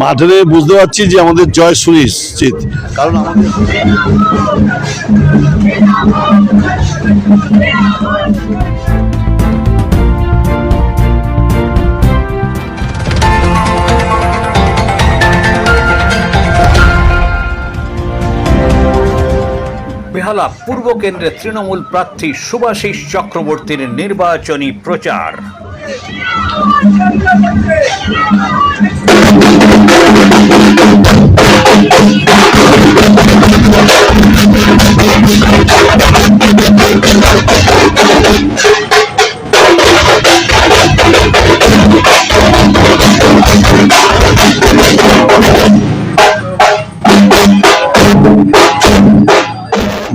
মাঠে বুঝতে পারছি যে আমাদের জয় সুনিশ্চিত, কারণ আমাদের বেহালা পূর্ব কেন্দ্রে তৃণমূল প্রার্থী শুভাশিস চক্রবর্তীর নির্বাচনী প্রচার।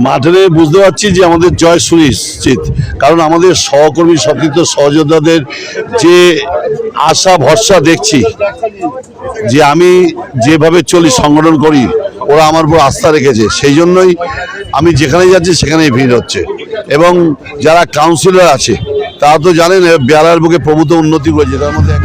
মাঠে বুঝতে পারছি যে আমাদের জয় সুনিশ্চিত, কারণ আমাদের সহকর্মী সতীর্থ সহযোদ্ধাদের যে আশা ভরসা দেখছি, যে আমি যেভাবে চলি সংগঠন করি, ওরা আমার উপর আস্থা রেখেছে, সেই জন্যই আমি যেখানেই যাচ্ছি সেখানেই ভিড় হচ্ছে। এবং যারা কাউন্সিলর আছে তারা তো জানেন বেহালার বুকে প্রভূত উন্নতি করেছে, তার মধ্যে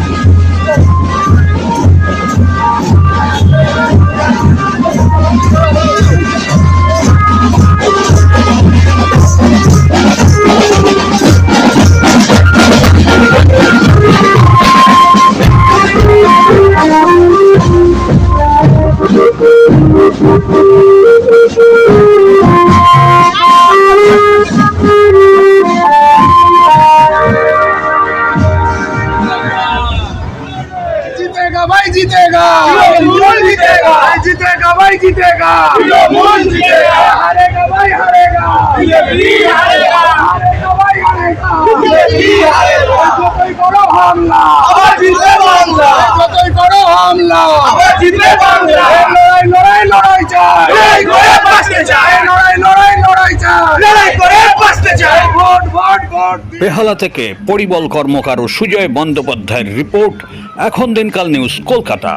भाई जीतेगा, जीतेगा, जीतेगा भाई जीतेगा, जीतेगा, हारेगा भाई हारेगा, हारेगा, हारेगा भाई हारेगा, যতই করো হামলা আবার জিতবে বাংলা, যতই করো হামলা আবার জিতবে বাংলা, লড়াই লড়াই লড়াই চাই, লড়াই করে বাঁচতে চাই, লড়াই লড়াই লড়াই চাই, লড়াই করে বাঁচতে চাই, ভোট ভোট ভোট। বেহালা থেকে পরিবল কর্মকার ও সুজয় বন্দ্যোপাধ্যায়ের রিপোর্ট, এখন দিনকাল নিউজ, কলকাতা।